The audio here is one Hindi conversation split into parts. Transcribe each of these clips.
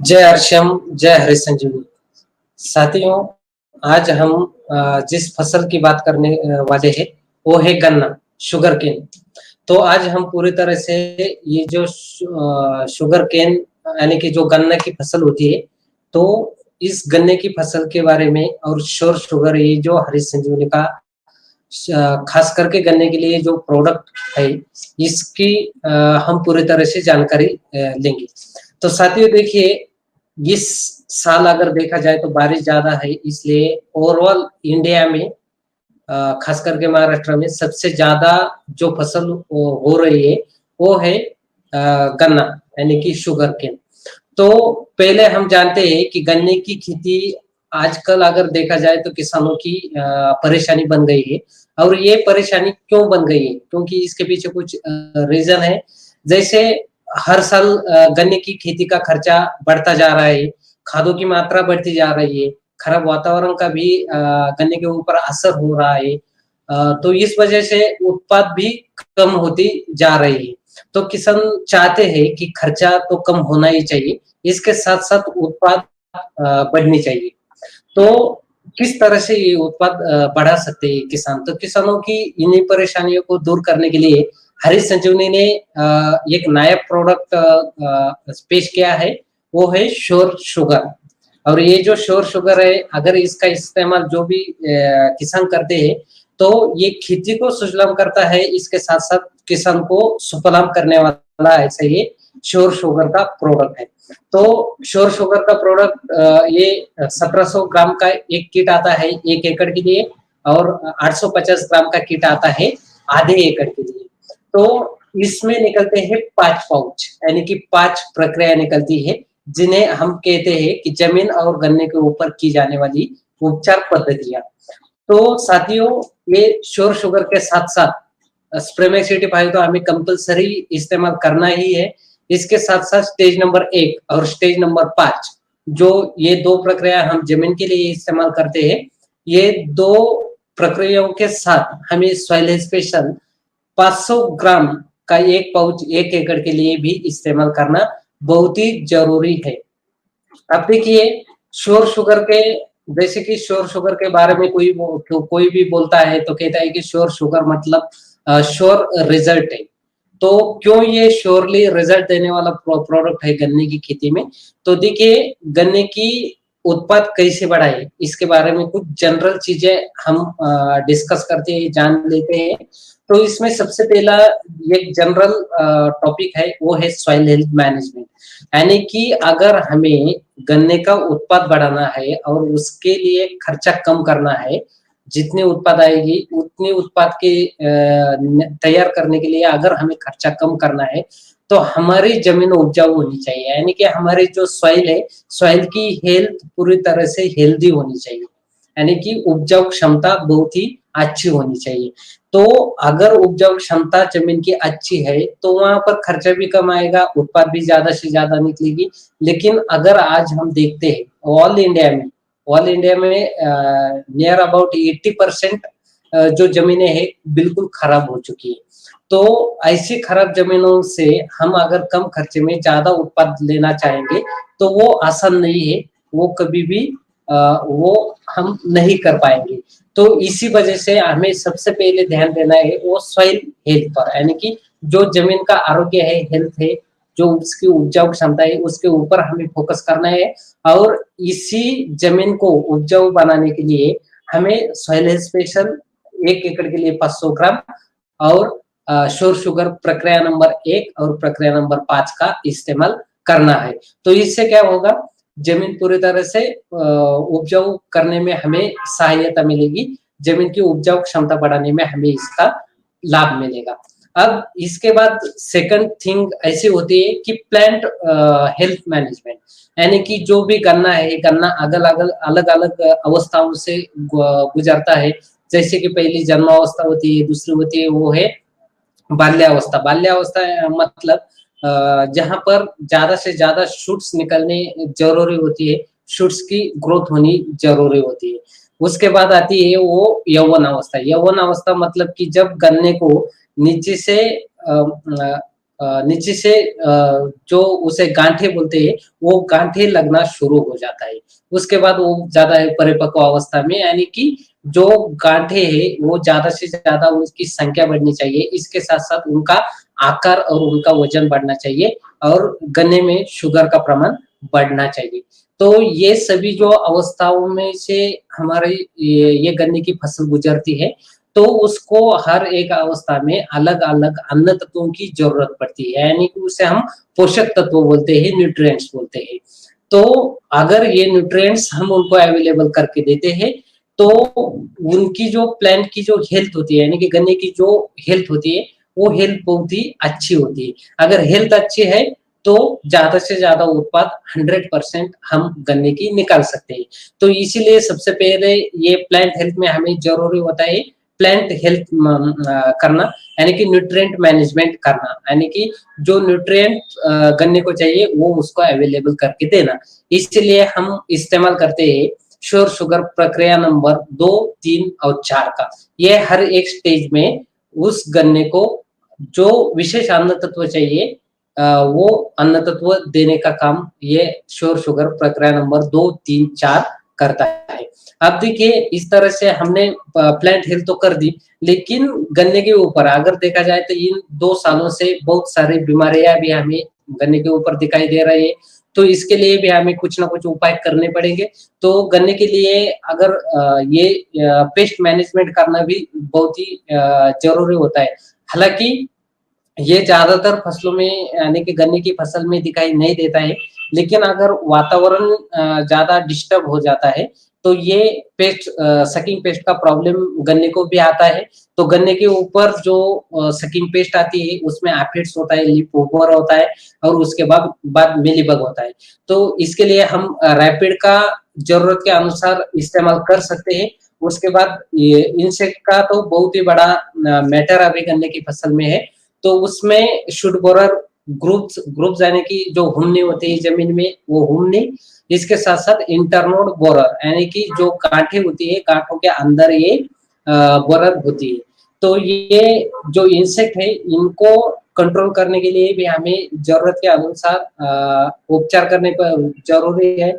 जय हर्षम, जय हरि संजीवनी। साथियों, आज हम जिस फसल की बात करने वाले हैं वो है गन्ना, शुगर केन। तो आज हम पूरी तरह से ये जो शुगर केन यानी कि जो गन्ना की फसल होती है, तो इस गन्ने की फसल के बारे में और श्योर शुगर, ये जो हरि संजीवनी का खास करके गन्ने के लिए जो प्रोडक्ट है, इसकी हम पूरी तरह से जानकारी लेंगे। तो साथियों देखिए, इस साल अगर देखा जाए तो बारिश ज्यादा है, इसलिए ओवरऑल इंडिया में खास करके महाराष्ट्र में सबसे ज्यादा जो फसल हो रही है वो है गन्ना यानी कि शुगर केन। तो पहले हम जानते हैं कि गन्ने की खेती आजकल अगर देखा जाए तो किसानों की परेशानी बन गई है। और ये परेशानी क्यों बन गई है, क्योंकि इसके पीछे कुछ रीजन है। जैसे हर साल गन्ने की खेती का खर्चा बढ़ता जा रहा है, खादों की मात्रा बढ़ती जा रही है, खराब वातावरण का भी गन्ने के ऊपर असर हो रहा है। तो इस वजह से उत्पाद भी कम होती जा रही है। तो किसान चाहते हैं कि खर्चा तो कम होना ही चाहिए, इसके साथ साथ उत्पाद बढ़नी चाहिए। तो किस तरह से ये उत्पाद बढ़ा सकते हैं किसान? तो किसानों की इन्हीं परेशानियों को दूर करने के लिए हरि संजीवनी ने एक नया प्रोडक्ट पेश किया है, वो है श्योर शुगर। और ये जो श्योर शुगर है, अगर इसका इस्तेमाल जो भी किसान करते हैं तो ये खेती को सुजलाम करता है, इसके साथ साथ किसान को सुफलाम करने वाला ऐसा ये श्योर शुगर का प्रोडक्ट है। तो श्योर शुगर का प्रोडक्ट ये 1700 ग्राम का एक किट आता है 1 एकड़ के लिए, और 850 ग्राम का किट आता है आधे एकड़ के लिए। तो इसमें निकलते हैं 5 पाउच, यानी कि 5 प्रक्रिया निकलती है, जिन्हें हम कहते हैं कि जमीन और गन्ने के ऊपर की जाने वाली उपचार पद्धतियां। तो साथियों, ये श्योर शुगर के साथ साथ स्प्रेमेक्सिटिफाइव तो हमें कंपलसरी इस्तेमाल करना ही है। इसके साथ साथ स्टेज नंबर 1 और स्टेज नंबर 5, जो ये 2 प्रक्रिया हम जमीन के लिए इस्तेमाल करते हैं, ये 2 प्रक्रियाओं के साथ हमें सॉइल स्पेशल 500 ग्राम का एक पाउच 1 एकड़ के लिए भी इस्तेमाल करना बहुत ही जरूरी है। अब देखिए, श्योर शुगर के, जैसे कि श्योर शुगर के बारे में कोई भी बोलता है तो कहता है कि श्योर शुगर मतलब श्योर रिजल्ट है। तो क्यों ये श्योरली रिजल्ट देने वाला प्रोडक्ट है गन्ने की खेती में? तो देखिए, गन्ने की उत्पाद कैसे बढ़ाए, इसके बारे में कुछ जनरल चीजें हम डिस्कस करते हैं, जान लेते हैं। तो इसमें सबसे पहला एक जनरल टॉपिक है, वो है सॉइल हेल्थ मैनेजमेंट। यानी कि अगर हमें गन्ने का उत्पाद बढ़ाना है और उसके लिए खर्चा कम करना है, जितने उत्पाद आएगी उतने उत्पाद के तैयार करने के लिए अगर हमें खर्चा कम करना है, तो हमारी जमीन उपजाऊ होनी चाहिए। यानी कि हमारी जो सॉइल है, सॉइल की हेल्थ पूरी तरह से हेल्दी होनी चाहिए, यानी कि उपजाऊ क्षमता बहुत ही अच्छी होनी चाहिए। तो अगर उपजाऊ क्षमता जमीन की अच्छी है तो वहां पर खर्चा भी कम आएगा, उत्पाद भी ज्यादा से ज्यादा निकलेगी। लेकिन अगर आज हम देखते हैं ऑल इंडिया में नियर अबाउट 80% जो जमीनें हैं बिल्कुल खराब हो चुकी है। तो ऐसी खराब जमीनों से हम अगर कम खर्चे में ज्यादा उत्पाद लेना चाहेंगे तो वो आसान नहीं है, वो कभी भी वो हम नहीं कर पाएंगे। तो इसी वजह से हमें सबसे पहले ध्यान देना है वो सॉइल हेल्थ पर, यानी कि जो जमीन का आरोग्य है, हेल्थ है, जो उसकी उपजाऊ क्षमता है, उसके ऊपर हमें फोकस करना है। और इसी जमीन को उपजाऊ बनाने के लिए हमें सॉइल स्पेशल 1 एकड़ के लिए 500 ग्राम और श्योर शुगर प्रक्रिया नंबर 1 और प्रक्रिया नंबर 5 का इस्तेमाल करना है। तो इससे क्या होगा, जमीन पूरी तरह से उपजाऊ करने में हमें सहायता मिलेगी, जमीन की उपजाऊ क्षमता बढ़ाने में हमें इसका लाभ मिलेगा। अब इसके बाद सेकंड थिंग ऐसी होती है कि प्लांट हेल्थ मैनेजमेंट, यानी कि जो भी गन्ना है, गन्ना अलग अलग अवस्थाओं से गुजरता है। जैसे कि पहली जन्मावस्था होती है, दूसरी होती है वो है बाल्यावस्था। बाल्यावस्था मतलब जहां पर ज्यादा से ज्यादा शूट्स निकलने जरूरी होती है, शूट्स की ग्रोथ होनी जरूरी होती है। उसके बाद आती है वो यौवन अवस्था। यौवन अवस्था मतलब कि जब गन्ने को नीचे से नीचे से जो उसे गांठे बोलते हैं, वो गांठे लगना शुरू हो जाता है। उसके बाद वो ज़्यादा परिपक्व अवस्था में, यानी कि जो गांठे हैं वो ज़्यादा से ज़्यादा उसकी संख्या बढ़नी चाहिए। इसके साथ-साथ उनका आकार और उनका वजन बढ़ना चाहिए और गन्ने में शुगर का प्रमाण बढ़ना चाहिए। तो ये सभी जो अवस्थाओं में से हमारी ये गन्ने की फसल गुजरती है, तो उसको हर एक अवस्था में अलग-अलग अन्न तत्वों की ज़रूरत पड़ती है, यानी कि उसे हम पोषक तत्व बोलते हैं, न्यूट्रिएंट्स बोलते हैं। तो अगर ये न्यूट्रिएंट्स हम उनको अवेलेबल करके देते हैं, तो उनकी जो प्लांट की जो हेल्थ होती है, यानी कि गन्ने की जो हेल्थ होती है, वो हेल्थ बहुत ही अच्छी होती है। अगर हेल्थ अच्छी है, तो ज़्यादा से ज़्यादा उत्पाद 100% हम गन्ने की निकाल सकते हैं। तो इसीलिए सबसे पहले ये प्लांट हेल्थ में हमें ज़रूरी होता है प्लांट हेल्थ करना, यानी कि न्यूट्रिएंट मैनेजमेंट करना, यानी कि जो न्यूट्रिएंट गन्ने को चाहिए वो उसको अवेलेबल करके देना। इसलिए हम इस्तेमाल करते हैं श्योर शुगर प्रक्रिया नंबर 2, 3 और 4 का। ये हर एक स्टेज में उस गन्ने को जो विशेष अन्न तत्व चाहिए वो अन्न तत्व देने का काम ये श्योर शुगर प्रक्रिया नंबर 2, 3, 4 करता है। अब देखिए इस तरह से हमने प्लांट हेल्थ तो कर दी, लेकिन गन्ने के ऊपर अगर देखा जाए तो इन 2 सालों से बहुत सारी बीमारियां भी हमें गन्ने के ऊपर दिखाई दे रही है। तो इसके लिए भी हमें कुछ ना कुछ उपाय करने पड़ेंगे। तो गन्ने के लिए अगर ये पेस्ट मैनेजमेंट करना भी बहुत ही जरूरी होता है। हालांकि ये ज़्यादातर फसलों में यानी कि गन्ने की फसल में दिखाई नहीं देता है, लेकिन अगर वातावरण ज़्यादा डिस्टर्ब हो जाता है, तो ये पेस्ट सकिंग पेस्ट का प्रॉब्लम गन्ने को भी आता है। तो गन्ने के ऊपर जो सकिंग पेस्ट आती है, उसमें एफिड्स होता है, लीफ होपर होता है और उसके बाद मिलीबग होता है। तो इसके लिए हम रैपिड का ज़रूरत के अनुसार इस्तेमाल कर सकते हैं। उसके बाद ये इंसेक्ट का तो बहुत ही बड़ा मैटर अभी गन्ने की फसल में है। तो उसमें शुड बोरर ग्रुप्स यानी कि जो हुमनी होती है जमीन में वो हुमनी, इसके साथ साथ इंटरनोड बोरर यानी कि जो गांठें होती है गांठों के अंदर ये बोरर होती है। तो ये जो इंसेक्ट है इनको कंट्रोल करने के लिए भी हमें जरूरत के अनुसार उपचार करने पर जरूरी है।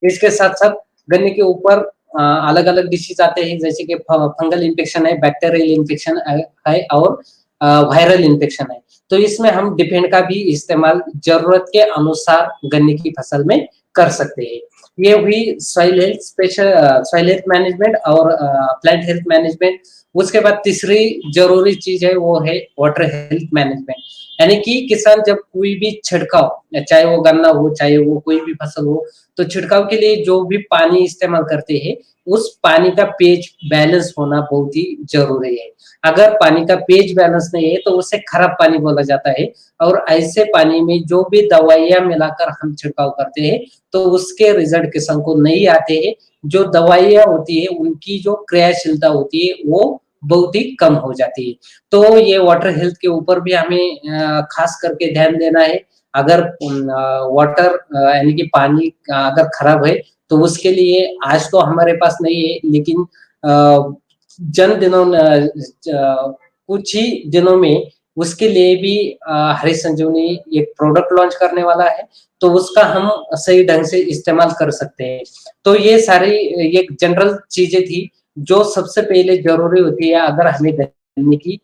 इसके साथ साथ गन्ने के ऊपर अलग अलग डिसीज आते हैं, जैसे कि फंगल इन्फेक्शन है, बैक्टीरियल इन्फेक्शन है और वायरल इन्फेक्शन है। तो इसमें हम डिफेंड का भी इस्तेमाल जरूरत के अनुसार गन्ने की फसल में कर सकते हैं। ये हुई soil health special soil health management और प्लांट हेल्थ मैनेजमेंट। उसके बाद तीसरी जरूरी चीज है वो है वाटर हेल्थ मैनेजमेंट, यानी कि किसान जब कोई भी छिड़काव, चाहे वो गन्ना हो चाहे वो कोई भी फसल हो, तो छिड़काव के लिए जो भी पानी इस्तेमाल करते हैं उस पानी का पीएच बैलेंस होना बहुत ही जरूरी है। अगर पानी का पीएच बैलेंस नहीं है तो उसे खराब पानी बोला जाता है और ऐसे पानी में जो भी दवाइयां मिलाकर हम छिड़काव करते हैं तो उसके रिजल्ट किसान को नहीं आते हैं। जो दवाइयां होती है उनकी जो क्रियाशीलता होती है वो बहुत ही कम हो जाती है। तो ये वाटर हेल्थ के ऊपर भी हमें खास करके ध्यान देना है। अगर वाटर यानी कि पानी अगर खराब है तो उसके लिए आज तो हमारे पास नहीं है, लेकिन जन दिनों कुछ ही दिनों में उसके लिए भी हरी संजीवनी एक प्रोडक्ट लॉन्च करने वाला है, तो उसका हम सही ढंग से इस्तेमाल कर सकते हैं। तो ये सारी एक जनरल चीजें थी जो सबसे पहले जरूरी होती है अगर हमें गन्ने की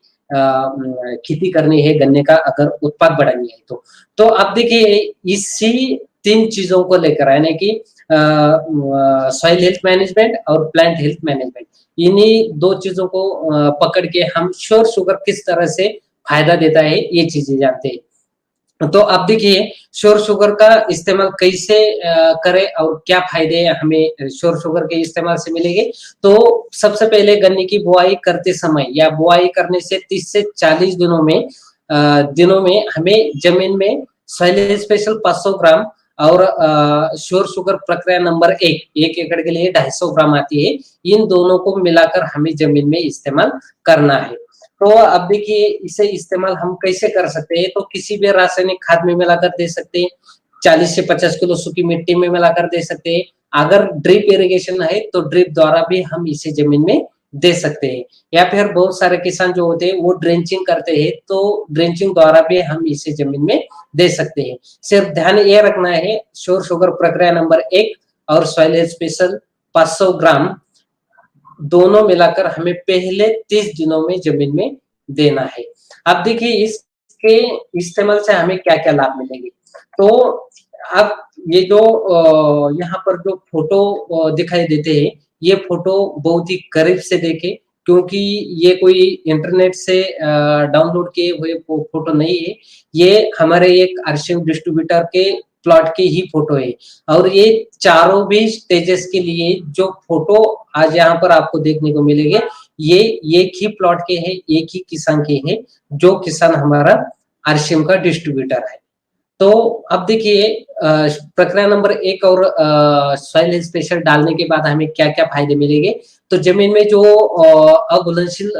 खेती करनी है, गन्ने का अगर उत्पाद बढ़ानी है तो अब देखिए इसी 3 चीजों को लेकर यानी कि सॉइल हेल्थ मैनेजमेंट और प्लांट हेल्थ मैनेजमेंट, इन्हीं 2 चीजों को पकड़ के हम श्योर शुगर किस तरह से फायदा देता है ये चीजें जानते हैं। तो अब देखिए श्योर शुगर का इस्तेमाल कैसे करें और क्या फायदे हमें श्योर शुगर के इस्तेमाल से मिलेंगे। तो सबसे पहले गन्ने की बुआई करते समय या बुआई करने से 30 से 40 दिनों में हमें जमीन में सॉइल स्पेशल 500 ग्राम और श्योर शुगर प्रक्रिया नंबर 1 एकड़ के लिए 250 ग्राम आती है, इन दोनों को मिलाकर हमें जमीन में इस्तेमाल करना है। तो अब देखिए इसे इस्तेमाल हम कैसे कर सकते हैं, तो किसी भी रासायनिक खाद में मिलाकर दे सकते हैं, 40 से 50 किलो सूखी मिट्टी में मिलाकर दे सकते हैं। अगर ड्रिप इरिगेशन है तो ड्रिप द्वारा भी हम इसे जमीन में दे सकते हैं। या फिर बहुत सारे किसान जो होते हैं वो ड्रेंचिंग करते हैं, तो ड्रेंचिंग द्वारा भी हम इसे जमीन में दे सकते हैं। सिर्फ ध्यान ये रखना है, श्योर शुगर प्रक्रिया नंबर 1 और सॉइल हेल्थ स्पेशल 500 ग्राम दोनों मिलाकर हमें पहले 30 दिनों में जमीन में देना है। अब देखिए इसके इस्तेमाल से हमें क्या-क्या लाभ मिलेंगे। तो अब ये जो यहाँ पर जो फोटो दिखाई देते हैं, ये फोटो बहुत ही करीब से देखें, क्योंकि ये कोई इंटरनेट से डाउनलोड किए हुए फोटो नहीं है। ये हमारे एक आरसीएम डिस्ट्रीब्यूटर के प्लॉट की ही फोटो है, और ये चारों भी स्टेजेस के लिए जो फोटो आज यहाँ पर आपको देखने को मिलेंगे, ये एक ही प्लॉट के हैं, एक ही किसान के हैं, जो किसान हमारा आरसीएम का डिस्ट्रीब्यूटर है। तो अब देखिए प्रक्रिया नंबर 1 और सॉइल हेल्थ स्पेशल डालने के बाद हमें क्या-क्या फायदे मिलेंगे। तो जमीन में जो अघुलनशील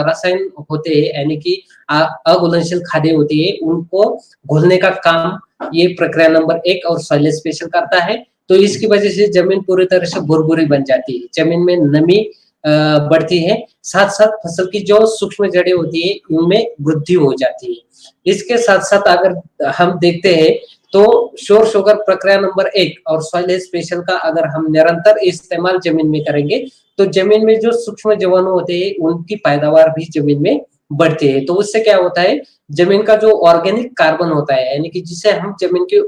रसायन होते हैं, यानी कि अघुलनशील खादें होती है, उनको घोलने का काम ये प्रक्रिया नंबर 1 और सॉइल हेल्थ स्पेशल करता है। तो इसकी वजह से जमीन पूरी तरह से भुरभुरी बन जाती है, जमीन में नमी बढ़ती है, साथ-साथ फसल की जो सूक्ष्म जड़ें होती है, उनमें वृद्धि हो जाती है। इसके साथ-साथ अगर हम देखते हैं, तो श्योर शुगर प्रक्रिया नंबर 1 और सॉइल हेल्थ स्पेशल का अगर हम निरंतर इस्तेमाल जमीन में करेंगे, तो जमीन में जो सूक्ष्म जीवाणु होते हैं, उनकी पैदावार भी जमीन में बढ़ती है। तो उससे क्या होता है, जमीन का जो ऑर्गेनिक कार्बन होता है, यानी कि जिसे हम जमीन की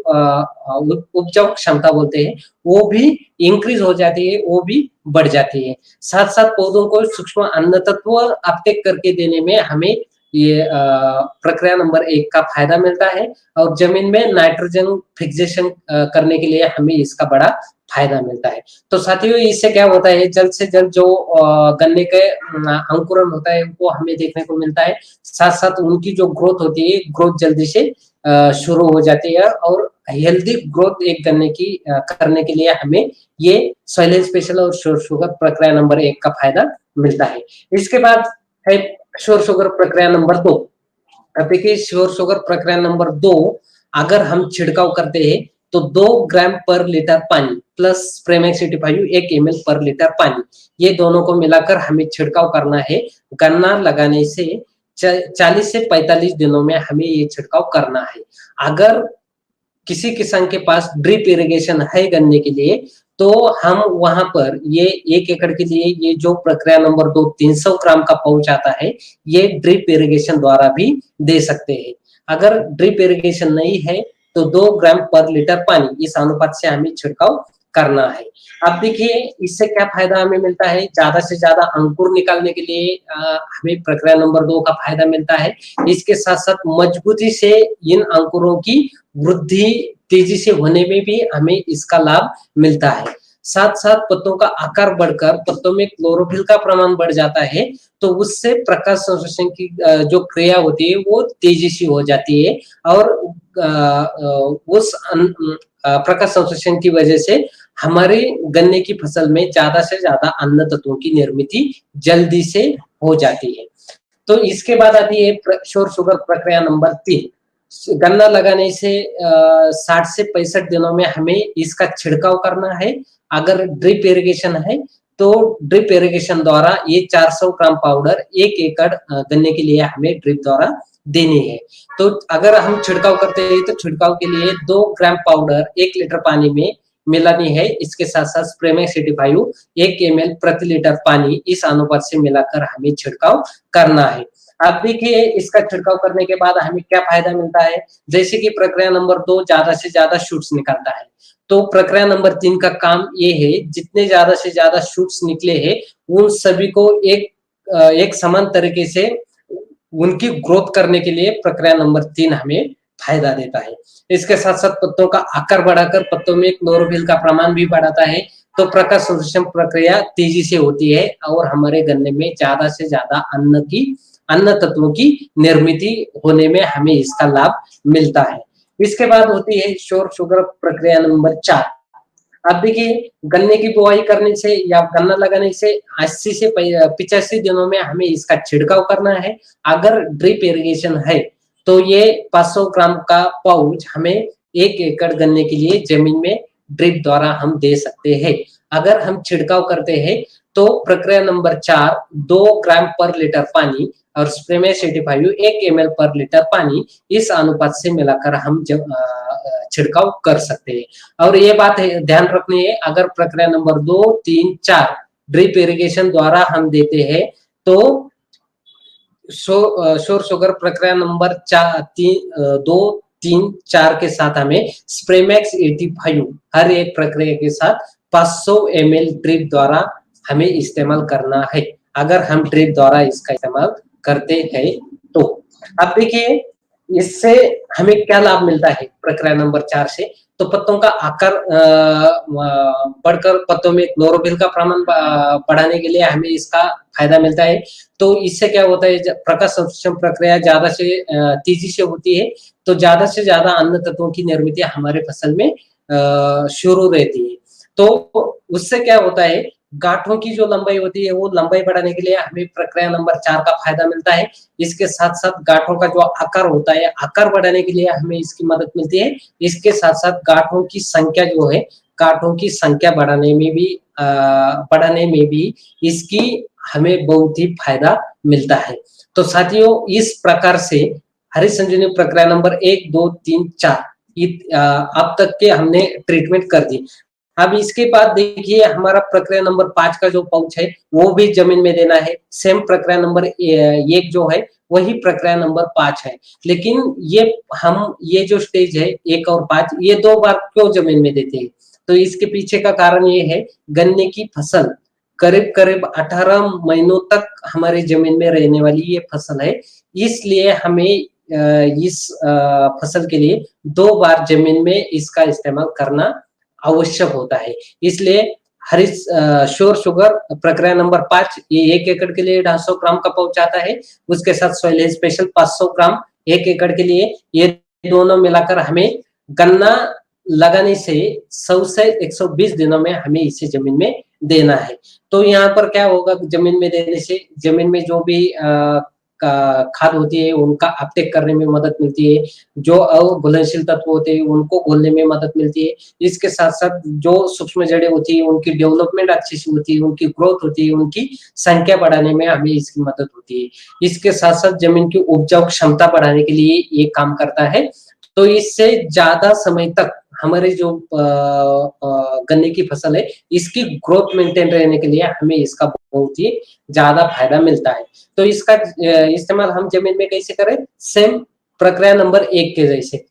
उपजाऊ क्षमता बोलते हैं, वो भी इंक्रीज हो जाती है, वो भी बढ़ जाती है। साथ-साथ पौधों को सूक्ष्म अन्न तत्व अपटेक करके देने में हमें ये प्रक्रिया नंबर 1 का फायदा मिलता है, और जमीन में नाइट्रोजन फिक्सेशन करने के लिए हमें इसका बड़ा फायदा मिलता है। तो साथियों, इससे क्या होता है, जल्द से जल्द जो गन्ने के अंकुरण होता है, वो हमें देखने को मिलता है। साथ-साथ उनकी जो ग्रोथ होती है, ग्रोथ जल्दी से शुरू हो जाती है, और हेल्दी ग्रोथ एक गन्ने की करने के लिए हमें ये सॉइल हेल्थ स्पेशल और श्योर शुगर प्रक्रिया नंबर 1 का फायदा मिलता है। इसके बाद है श्योर शुगर प्रक्रिया नंबर 2। अब देखिए श्योर शुगर प्रक्रिया नंबर 2 अगर हम छिड़काव करते हैं, तो 2 ग्राम पर लीटर पानी प्लस प्रेमेक्स 85 1 ml पर लीटर पानी, ये दोनों को मिलाकर हमें छिड़काव करना है। गन्ना लगाने से 40 से 45 दिनों में हमें ये छिड़काव करना है। अगर किसी किसान के पास ड्रिप इरिगेशन है गन्ने के लिए, तो हम वहां पर ये 1 एकड़ के लिए ये जो प्रक्रिया नंबर 2 300 ग्राम का पाउच आता है, ये ड्रिप इरिगेशन द्वारा भी दे सकते हैं। अगर ड्रिप इरिगेशन नहीं है, तो 2 ग्राम पर लीटर पानी इस अनुपात से हमें छिड़काव करना है। अब देखिए इससे क्या फायदा हमें मिलता है, ज्यादा से ज्यादा अंकुर निकालने के लिए हमें प्रक्रिया नंबर 2 का फायदा मिलता है। इसके साथ साथ मजबूती से इन अंकुरों की वृद्धि तेजी से होने में भी हमें इसका लाभ मिलता है। साथ साथ पत्तों का आकार बढ़कर पत्तों में क्लोरोफिल का प्रमाण बढ़ जाता है, तो उससे प्रकाश संश्लेषण की जो क्रिया होती है वो तेजी से हो जाती है, और उस प्रकाश संश्लेषण की वजह से हमारे गन्ने की फसल में ज्यादा से ज्यादा अन्न तत्वों की निर्मित जल्दी से हो जाती है। तो इसके बाद आती है श्योर शुगर प्रक्रिया नंबर 3। गन्ना लगाने से 60 से 65 दिनों में हमें इसका छिड़काव करना है। अगर ड्रिप इरिगेशन है, तो ड्रिप इरिगेशन द्वारा ये 400 ग्राम पाउडर 1 एकड़ गन्ने के लिए हमें ड्रिप द्वारा देनी है। तो अगर हम छिड़काव करते हैं, तो छिड़काव के लिए 2 ग्राम पाउडर 1 लीटर पानी में मिलानी है। इसके साथ साथ स्प्रेमेक्स 85 1 ml प्रति लीटर पानी, इस अनुपात से मिलाकर हमें छिड़काव करना है। अब देखिए इसका छिड़काव करने के बाद हमें क्या फायदा मिलता है। जैसे कि प्रक्रिया नंबर 2 ज्यादा से ज्यादा शूट्स निकालता है, तो प्रक्रिया नंबर 3 का काम ये है, जितने ज्यादा से ज्यादा शूट्स निकले हैं उन सभी को एक समान तरीके से उनकी ग्रोथ करने के लिए प्रक्रिया नंबर 3 हमें फायदा देता है। इसके साथ साथ पत्तों का आकार बढ़ाकर पत्तों में क्लोरोफिल का प्रमाण भी बढ़ाता है, तो प्रकाश संश्लेषण प्रक्रिया तेजी से होती है, और हमारे गन्ने में ज्यादा से ज्यादा अन्न तत्वों की निर्मित होने में हमें इसका लाभ मिलता है। इसके बाद होती है श्योर शुगर प्रक्रिया नंबर 4। अब देखिए गन्ने की बुआई करने से या गन्ना लगाने से 80 से 85 दिनों में हमें इसका छिड़काव करना है। अगर ड्रिप इरिगेशन है, तो ये 500 ग्राम का पाउच हमें 1 एकड़ गन्ने के लिए जमीन में ड्रिप द्वारा हम दे सकते हैं। अगर हम छिड़काव करते हैं, तो प्रक्रिया नंबर 4 2 ग्राम पर लीटर पानी और स्प्रेमेक्स 85 1 ml पर लीटर पानी, इस अनुपात से मिलाकर हम जब छिड़काव कर सकते हैं। और ये बात है ध्यान रखनी है, अगर प्रक्रिया नंबर 2 3 4 ड्रिप इरिगेशन द्वारा हम देते हैं तो शोर शुगर प्रक्रिया नंबर 2 3 4 के साथ हमें स्प्रेमेक्स 85 हर एक प्रक्रिया के साथ 500 ml ड्रिप द्वारा हमें इस्तेमाल करना है, अगर हम ड्रिप द्वारा इसका इस्तेमाल करते हैं तो। अब देखिए इससे हमें क्या लाभ मिलता है प्रक्रिया नंबर 4 से, तो पत्तों का आकार बढ़कर पत्तों में क्लोरोफिल का प्रमाण बढ़ाने के लिए हमें इसका फायदा मिलता है। तो इससे क्या होता है, प्रकाश संश्लेषण प्रक्रिया ज्यादा से तेजी से होती है, तो ज्यादा से ज्यादा अन्य तत्वों की निर्मित हमारे फसल में शुरू रहती है। तो उससे क्या होता है, गांठों की जो लंबाई होती है वो लंबाई बढ़ाने के लिए हमें प्रक्रिया नंबर 4 का फायदा मिलता है। इसके साथ साथ गांठों का जो आकार होता है, आकार बढ़ाने के लिए हमें इसकी मदद मिलती है। इसके साथ साथ गांठों की संख्या जो है, गांठों की संख्या बढ़ाने में भी इसकी हमें बहुत ही फायदा मिलता है। तो साथियों इस प्रकार से हरित संजीवनी प्रक्रिया नंबर 1 2 3 4 अब तक के हमने ट्रीटमेंट कर दी। अब इसके बाद देखिए हमारा प्रक्रिया नंबर 5 का जो पाउच है वो भी जमीन में देना है। सेम प्रक्रिया नंबर 1 जो है वही प्रक्रिया नंबर 5 है, लेकिन ये जो स्टेज है 1 और 5 ये 2 बार क्यों जमीन में देते हैं, तो इसके पीछे का कारण ये है, गन्ने की फसल करीब करीब 18 महीनों तक हमारे जमीन में रहने वाली ये फसल है, इसलिए हमें इस फसल के लिए 2 बार जमीन में इसका इस्तेमाल करना आवश्यक होता है। इसलिए हरित शोर शुगर प्रक्रिया नंबर 5 ये 1 एकड़ के लिए 250 ग्राम का पाउच आता है, उसके साथ सॉइल स्पेशल 500 ग्राम 1 एकड़ के लिए, ये दोनों मिलाकर हमें गन्ना लगाने से 100 से 120 दिनों में हमें इसे जमीन में देना है। तो यहाँ पर क्या होगा, जमीन में देने से जमीन में जो भी खाद होती है उनका अपटेक करने में मदद मिलती है, जो अघुलनशील तत्व होते हैं उनको घोलने में मदद मिलती है। इसके साथ साथ जो सूक्ष्म जड़ें होती है उनकी डेवलपमेंट अच्छी सी होती है, उनकी ग्रोथ होती है, उनकी संख्या बढ़ाने में हमें इसकी मदद होती है। इसके साथ साथ जमीन की उपजाऊ क्षमता बढ़ाने के लिए ये काम करता है। तो इससे ज्यादा समय तक हमारे जो गन्ने की फसल है इसकी ग्रोथ मेंटेन रहने के लिए हमें इसका बहुत ही ज्यादा फायदा मिलता है। तो इसका इस्तेमाल हम जमीन में कैसे करें, सेम प्रक्रिया नंबर 1 के जैसे,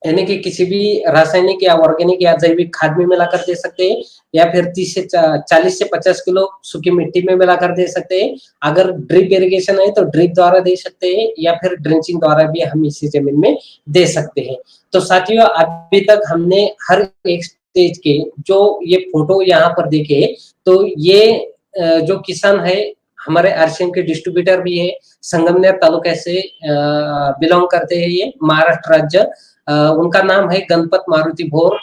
यानी कि किसी भी रासायनिक या ऑर्गेनिक या जैविक खाद में मिलाकर दे सकते हैं, या फिर 40 से 50 किलो सूखी मिट्टी में मिलाकर दे सकते हैं। अगर ड्रिप इरिगेशन है तो ड्रिप द्वारा दे सकते हैं, या फिर ड्रेंचिंग द्वारा भी हम इसी जमीन में दे सकते हैं। तो साथियों अभी तक हमने हर एक स्टेज के जो ये फोटो यहाँ पर देखे, तो ये जो किसान है हमारे आरसीएम के डिस्ट्रीब्यूटर भी है, संगमनेर तालुका से बिलोंग करते हैं, ये महाराष्ट्र राज्य। उनका नाम है गणपत मारुति भोर,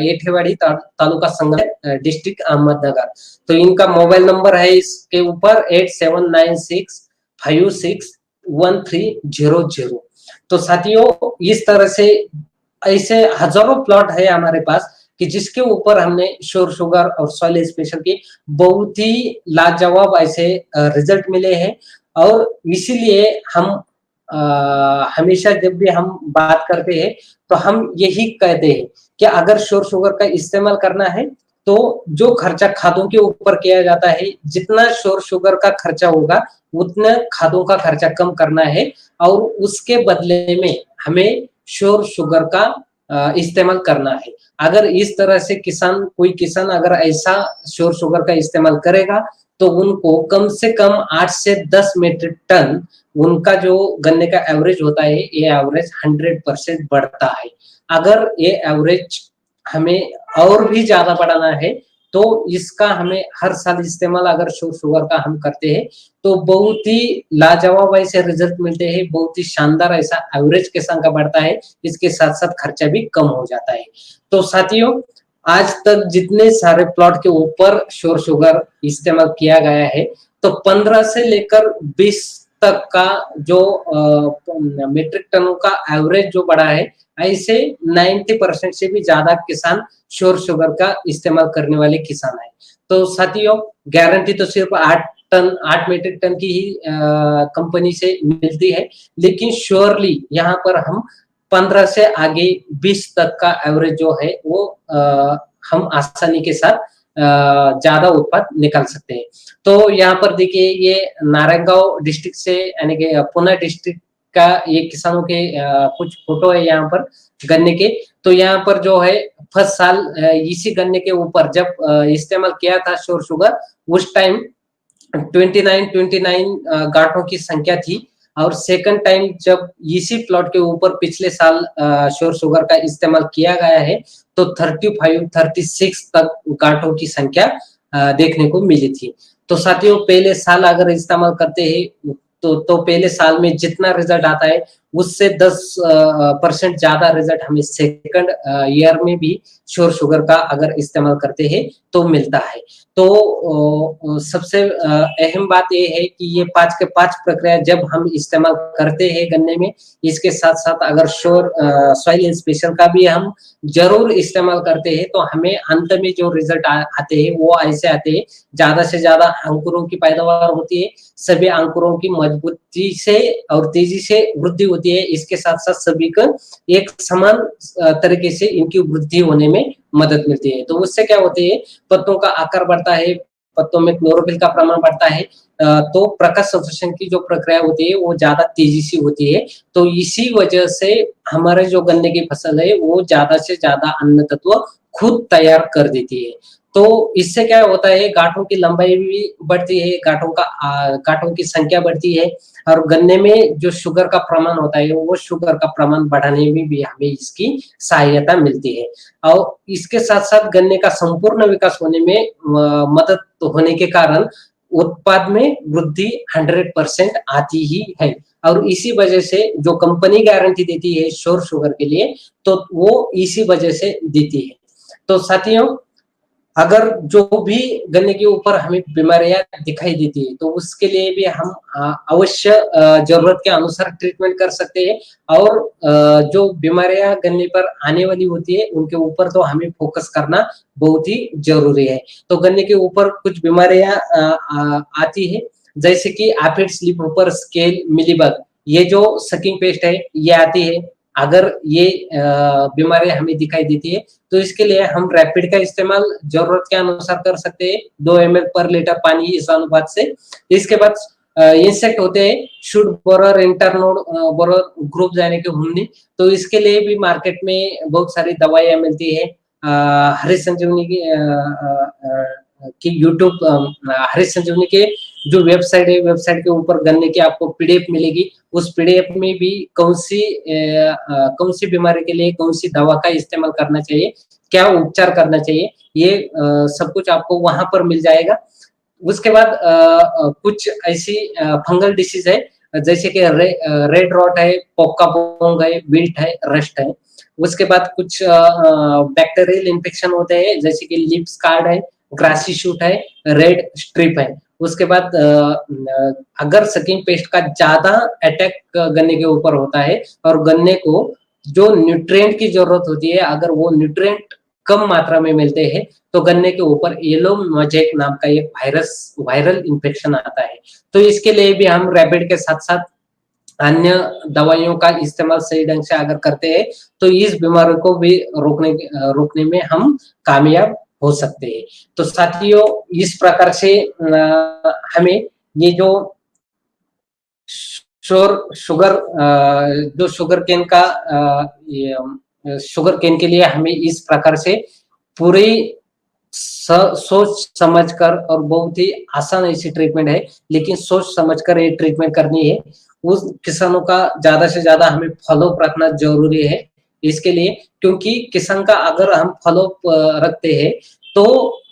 एठेवाड़ी तालुका संगमनेर, डिस्ट्रिक्ट अहमदनगर। तो इनका मोबाइल नंबर है इसके ऊपर 8796561300। तो साथियों इस तरह से ऐसे हजारों प्लॉट है हमारे पास कि जिसके ऊपर हमने शोर शुगर और सॉइल स्पेशल की बहुत ही लाजवाब ऐसे रिजल्ट मिले हैं। और इसीलिए हम हमेशा जब भी हम बात करते हैं तो हम यही कहते हैं कि अगर शोर शुगर का इस्तेमाल करना है तो जो खर्चा खादों के ऊपर किया जाता है, जितना शोर शुगर का खर्चा होगा उतना खादों का खर्चा कम करना है, और उसके बदले में हमें शोर शुगर का इस्तेमाल करना है। अगर इस तरह से कोई किसान अगर ऐसा शोर शुगर का इस्तेमाल करेगा तो उनको कम से कम 8 से 10 मीट्रिक टन उनका जो गन्ने का एवरेज होता है ये एवरेज 100% बढ़ता है। अगर ये एवरेज हमें और भी ज्यादा बढ़ाना है तो इसका हमें हर साल इस्तेमाल अगर शोर शुगर का हम करते हैं तो बहुत ही लाजवाब ऐसे रिजल्ट मिलते हैं, बहुत ही शानदार ऐसा एवरेज किसान का बढ़ता है, इसके साथ साथ खर्चा भी कम हो जाता है। तो साथियों आज तक जितने सारे प्लॉट के ऊपर शोर शुगर इस्तेमाल किया गया है तो 15 से लेकर 20 तक का जो मीट्रिक टनों का एवरेज जो बढ़ा है ऐसे 90% से भी ज्यादा किसान श्योर शुगर का इस्तेमाल करने वाले किसान है। तो साथियों, गारंटी तो सिर्फ 8 मीट्रिक टन की ही कंपनी से मिलती है, लेकिन श्योरली यहाँ पर हम 15 से आगे 20 तक का एवरेज जो है वो हम आसानी के साथ ज्यादा उत्पाद निकाल सकते हैं। तो यहाँ पर देखिए, ये नारायणगांव डिस्ट्रिक्ट से यानी कि पुणे डिस्ट्रिक्ट का ये किसानों के कुछ फोटो है यहाँ पर गन्ने के। तो यहाँ पर जो है फर्स्ट साल इसी गन्ने के ऊपर जब इस्तेमाल किया था श्योर शुगर, उस टाइम 29 गांठों की संख्या थी, और सेकंड टाइम जब इसी प्लॉट के ऊपर पिछले साल श्योर शुगर का इस्तेमाल किया गया है तो 36 तक गांठों की संख्या देखने को मिली थी। तो साथियों, पहले साल अगर इस्तेमाल करते हैं तो पहले साल में जितना रिजल्ट आता है उससे 10% ज्यादा रिजल्ट हमें सेकंड ईयर में भी श्योर शुगर का अगर इस्तेमाल करते हैं तो मिलता है। तो सबसे अहम बात यह है कि ये 5 के 5 प्रक्रिया जब हम इस्तेमाल करते हैं गन्ने में, इसके साथ साथ अगर श्योर सॉइल इंस्पेक्शन का भी हम जरूर इस्तेमाल करते हैं, तो हमें अंत में जो रिजल्ट आते हैं वो ऐसे आते हैं, ज्यादा से ज्यादा अंकुरों की पैदावार होती है, सभी अंकुरों की मजबूती से और तेजी से वृद्धि होती है, इसके साथ साथ सभी को एक समान तरीके से इनकी वृद्धि होने में मदद मिलती है। तो उससे क्या होते है, पत्तों का आकार बढ़ता है, पत्तों में क्लोरोफिल का प्रमाण बढ़ता है, तो प्रकाश संश्लेषण की जो प्रक्रिया होती है वो ज्यादा तेजी से होती है। तो इसी वजह से हमारे जो गन्ने की फसल है वो ज्यादा से ज्यादा अन्न तत्व खुद तैयार कर देती है। तो इससे क्या होता है, गांठों की लंबाई भी बढ़ती है, गांठों की संख्या बढ़ती है, और गन्ने में जो शुगर का प्रमाण होता है वो शुगर का प्रमाण बढ़ाने में भी हमें इसकी सहायता मिलती है। और इसके साथ साथ गन्ने का संपूर्ण विकास होने में मदद होने के कारण उत्पाद में वृद्धि 100% आती ही है। और इसी वजह से जो कंपनी गारंटी देती है श्योर शुगर के लिए, तो वो इसी वजह से देती है। तो साथियों, अगर जो भी गन्ने के ऊपर हमें बीमारियां दिखाई देती है तो उसके लिए भी हम अवश्य जरूरत के अनुसार ट्रीटमेंट कर सकते हैं, और जो बीमारियां गन्ने पर आने वाली होती है उनके ऊपर तो हमें फोकस करना बहुत ही जरूरी है। तो गन्ने के ऊपर कुछ बीमारियां आती है, जैसे कि aphid slip hopper scale mealybug, ये जो सकिंग पेस्ट है ये आती है। अगर ये बीमारी हमें दिखाई देती है तो इसके लिए हम रैपिड का इस्तेमाल जरूरत के अनुसार कर सकते हैं, 2 ml पर लीटर पानी इस अनुपात से। इसके बाद इंसेक्ट होते हैं should borer internode borer group यानी कि हुमनी, तो इसके लिए भी मार्केट में बहुत सारी दवाइयां मिलती है। हरी संजीवनी की यूट्यूब हरी संजीवनी के जो वेबसाइट है, वेबसाइट के ऊपर गन्ने की आपको पीडीएफ मिलेगी, उस पीडीएफ में भी कौन सी बीमारी के लिए कौन सी दवा का इस्तेमाल करना चाहिए, क्या उपचार करना चाहिए, ये सब कुछ आपको वहां पर मिल जाएगा। उसके बाद कुछ ऐसी फंगल डिसीज है जैसे कि रेड रॉट है, पोका पोंग है, विल्ट है, रस्ट है। उसके बाद कुछ बैक्टीरियल इन्फेक्शन होते हैं जैसे कि लिप स्कार्ड है, ग्रासी शूट है, रेड स्ट्रिप है। उसके बाद अगर सकिंग पेस्ट का ज्यादा अटैक गन्ने के ऊपर होता है और गन्ने को जो न्यूट्रिएंट की जरूरत होती है अगर वो न्यूट्रिएंट कम मात्रा में मिलते हैं तो गन्ने के ऊपर येलो मोज़ेक नाम का एक वायरल इन्फेक्शन आता है। तो इसके लिए भी हम रैपिड के साथ साथ अन्य दवाइयों का इस्तेमाल सही ढंग से अगर करते हैं तो इस बीमारी को भी रोकने में हम कामयाब हो सकते हैं। तो साथियों, इस प्रकार से हमें ये जो शुगर केन का शुगर केन के लिए हमें इस प्रकार से पूरी सोच समझकर, और बहुत ही आसान ऐसी ट्रीटमेंट है लेकिन सोच समझकर ये ट्रीटमेंट करनी है। उस किसानों का ज्यादा से ज्यादा हमें फॉलोअप रखना जरूरी है इसके लिए, क्योंकि किसान का अगर हम फॉलोअप रखते हैं तो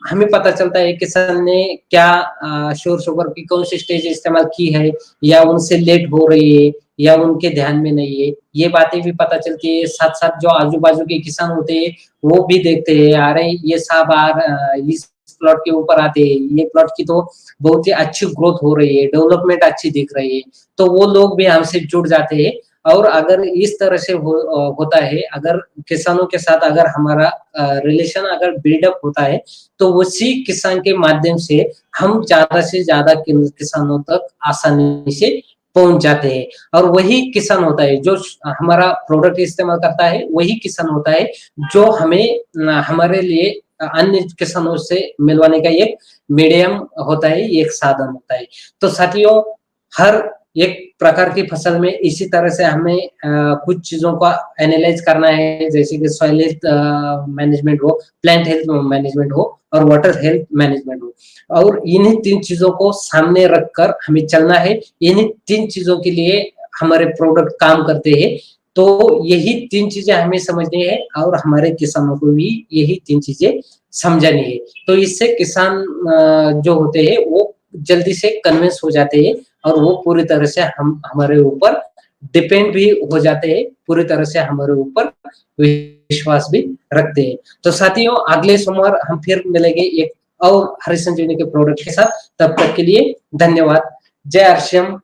हमें पता चलता है किसान ने क्या श्योर शुगर की कौन सी स्टेज इस्तेमाल की है, या उनसे लेट हो रही है, या उनके ध्यान में नहीं है, ये बातें भी पता चलती है। साथ साथ जो आजू बाजू के किसान होते हैं वो भी देखते हैं, अरे ये साहब इस प्लॉट के ऊपर आते हैं, ये प्लॉट की तो बहुत ही अच्छी ग्रोथ हो रही है, डेवलपमेंट अच्छी दिख रही है, तो वो लोग भी हमसे जुड़ जाते हैं और अगर इस तरह से होता है, अगर किसानों के साथ अगर हमारा रिलेशन अगर बिल्डअप होता है, तो उसी किसान के माध्यम से हम ज़्यादा से ज़्यादा किसानों तक आसानी से पहुँच जाते हैं। और वही किसान होता है जो हमारा प्रोडक्ट इस्तेमाल करता है, वही किसान होता है जो हमें हमारे लिए अन्य किसानों से मिलवाने का एक मीडियम होता है, एक साधन होता है। तो साथियों, हर एक प्रकार की फसल में इसी तरह से हमें कुछ चीज़ों का एनालाइज़ करना है, जैसे कि सॉइल हेल्थ मैनेजमेंट हो, प्लांट हेल्थ मैनेजमेंट हो और वाटर हेल्थ मैनेजमेंट हो। और इन्हीं 3 चीज़ों को सामने रखकर हमें चलना है। इन्हीं 3 चीज़ों के लिए हमारे प्रोडक्ट काम करते हैं। तो यही 3 चीज़ें हमें समझनी है और हमारे किसानों को भी यही 3 चीज़ें समझानी है। तो इससे किसान जो होते हैं वो जल्दी से कन्विंस हो जाते हैं और वो पूरी तरह से हमारे ऊपर डिपेंड भी हो जाते हैं, पूरी तरह से हमारे ऊपर विश्वास भी रखते हैं। तो साथियों, अगले सोमवार हम फिर मिलेंगे एक और हरी संजीवनी के प्रोडक्ट के साथ। तब तक के लिए धन्यवाद। जय हर्षम।